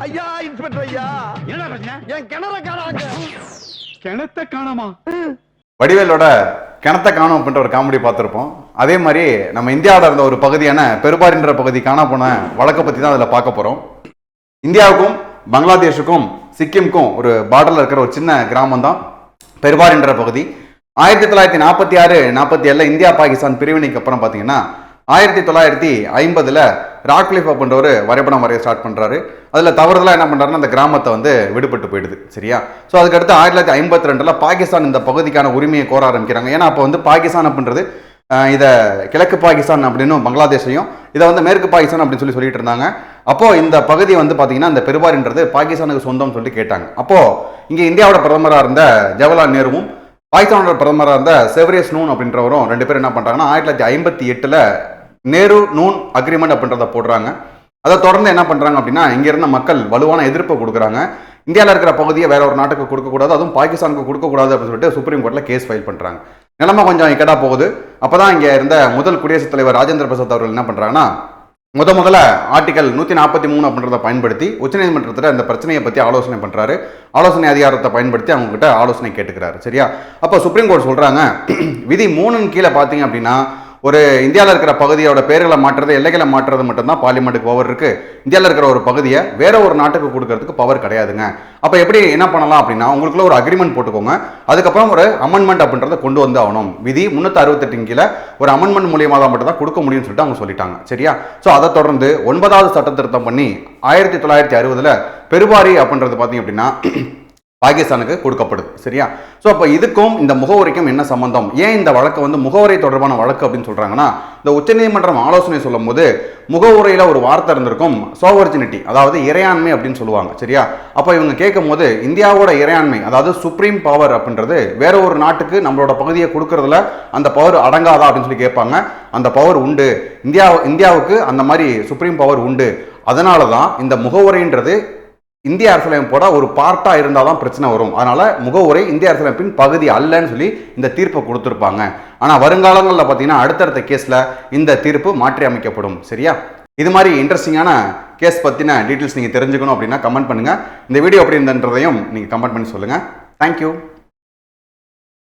ஐயா இன்ஸ்பெக்டர் ஐயா, என்ன பிரச்சனை? என் கிணற காணாங்க. கிணத்த காணாமா? வடிவேலோட கிணத்த காணோம் அப்படின்ற ஒரு காமெடி பார்த்துருப்போம். அதே மாதிரி நம்ம இந்தியாவில் இருந்த ஒரு பகுதியான பெருபாரின்ற பகுதி காணா போன வழக்கை பற்றி தான் அதில் பார்க்க போகிறோம். இந்தியாவுக்கும் பங்களாதேஷுக்கும் சிக்கிமுக்கும் ஒரு பார்டரில் இருக்கிற ஒரு சின்ன கிராமம் தான் பெருபாரின்ற பகுதி. 1946-47 இந்தியா பாகிஸ்தான் பிரிவினைக்கு அப்புறம் பார்த்தீங்கன்னா 1950 ராக்லிஃப் அப்படின்ற ஒரு வரைபடம் வரைய ஸ்டார்ட் பண்ணுறாரு. அதில் தவறுதலாக என்ன பண்ணுறாருன்னா அந்த கிராமத்தை வந்து விடுபட்டு போயிடுது. சரியா? ஸோ அதுக்கடுத்து 1952 பாகிஸ்தான் இந்த பகுதிக்கான உரிமையை கோர ஆரம்பிக்கிறாங்க. ஏன்னா அப்போ வந்து பாகிஸ்தான் அப்படின்றது இதை கிழக்கு பாகிஸ்தான் அப்படின்னு பங்களாதேஷையும் இதை வந்து மேற்கு பாகிஸ்தான் அப்படின்னு சொல்லிட்டு இருந்தாங்க. அப்போது இந்த பகுதி வந்து பார்த்தீங்கன்னா இந்த பெருபாரின்றது பாகிஸ்தானுக்கு சொந்தம்னு சொல்லிட்டு கேட்டாங்க. அப்போது இங்கே இந்தியாவோட பிரதமராக இருந்த ஜவஹர்லால் நேருவும் பாகிஸ்தானோட பிரதமராக இருந்த செவரியஸ் நூன் அப்படின்றவரும் ரெண்டு பேரும் என்ன பண்ணுறாங்கன்னா 1958 நேரு நூன் அக்ரிமெண்ட் அப்படின்றத போடுறாங்க. அதை தொடர்ந்து என்ன பண்ணுறாங்க அப்படின்னா இங்கே இருந்த மக்கள் வலுவான எதிர்ப்பை கொடுக்குறாங்க. இந்தியாவில் இருக்கிற பகுதியை வேற ஒரு நாட்டுக்கு கொடுக்கக்கூடாது, அதுவும் பாகிஸ்தானுக்கு கொடுக்கக்கூடாது அப்படின்னு சொல்லிட்டு சுப்ரீம் கோர்ட்டில் கேஸ் ஃபைல் பண்ணுறாங்க. நிலைமை கொஞ்சம் இக்கடா போகுது. அப்போ தான் இங்கே இருந்த முதல் குடியரசுத் தலைவர் ராஜேந்திர பிரசாத் அவர்கள் என்ன பண்ணுறாங்கன்னா முதல்ல ஆர்டிகல் 143 அப்படின்றத பயன்படுத்தி உச்சநீதிமன்றத்தில் இந்த பிரச்சனையை பற்றி ஆலோசனை பண்ணுறாரு. ஆலோசனை அதிகாரத்தை பயன்படுத்தி அவங்ககிட்ட ஆலோசனை கேட்டுக்கிறாரு. சரியா? அப்போ சுப்ரீம் கோர்ட் சொல்கிறாங்க விதி 3 கீழே பார்த்தீங்க அப்படின்னா ஒரு இந்தியாவில் இருக்கிற பகுதியோட பேர்களை மாற்றுறது எல்லைகளை மாற்றுறது மட்டும்தான் பார்லிமெண்ட்டுக்கு பவர் இருக்கு. இந்தியாவில் இருக்கிற ஒரு பகுதியை வேற ஒரு நாட்டுக்கு கொடுக்கறதுக்கு பவர் கிடையாதுங்க. அப்போ எப்படி என்ன பண்ணலாம் அப்படின்னா உங்களுக்குள்ள ஒரு அக்ரிமெண்ட் போட்டுக்கோங்க, அதுக்கப்புறம் ஒரு அமெண்ட்மெண்ட் அப்படின்றத கொண்டு வந்து ஆகணும். விதி 368 கீழே ஒரு அமெண்ட்மெண்ட் மூலியமாக தான் மட்டும் தான் கொடுக்க முடியும்னு சொல்லிட்டு அவங்க சொல்லிட்டாங்க. சரியா? ஸோ அதை தொடர்ந்து 9வது சட்ட திருத்தம் பண்ணி 1960 பெருபாரி அப்படின்றது பார்த்தீங்க அப்படின்னா பாகிஸ்தானுக்கு கொடுக்கப்படுது. சரியா? ஸோ அப்போ இதுக்கும் இந்த முகவரிக்கும் என்ன சம்பந்தம்? ஏன் இந்த வழக்கு வந்து முகவரி தொடர்பான வழக்கு அப்படின்னு சொல்றாங்கன்னா இந்த உச்சநீதிமன்றம் ஆலோசனை சொல்லும் போது முகவுரையில் ஒரு வார்த்தை இருந்திருக்கும், சோவர்ஜினிட்டி, அதாவது இறையாண்மை அப்படின்னு சொல்லுவாங்க. சரியா? அப்போ இவங்க கேட்கும் போது இந்தியாவோட இறையாண்மை அதாவது சுப்ரீம் பவர் அப்படின்றது வேற ஒரு நாட்டுக்கு நம்மளோட பகுதியை கொடுக்கறதுல அந்த பவர் அடங்காதா அப்படின்னு சொல்லி கேட்பாங்க. அந்த பவர் உண்டு, இந்தியாவுக்கு அந்த மாதிரி சுப்ரீம் பவர் உண்டு. அதனால தான் இந்த முகவுரைன்றது இந்திய அரசியலமைப்போட ஒரு பார்ட்டா இருந்தால் தான் பிரச்சனை வரும். அதனால முகவுரை இந்திய அரசியலமைப்பின் பகுதி அல்லன்னு சொல்லி இந்த தீர்ப்பை கொடுத்துருப்பாங்க. ஆனால் வருங்காலங்களில் பார்த்தீங்கன்னா அடுத்தடுத்த கேஸில் இந்த தீர்ப்பு மாற்றி அமைக்கப்படும். சரியா? இது மாதிரி இன்ட்ரெஸ்டிங்கான கேஸ் பற்றின டீட்டெயில்ஸ் நீங்கள் தெரிஞ்சுக்கணும் அப்படின்னா கமெண்ட் பண்ணுங்கள். இந்த வீடியோ எப்படி இருந்தன்றதையும் நீங்கள் கமெண்ட் பண்ணி சொல்லுங்கள். தேங்க்யூ.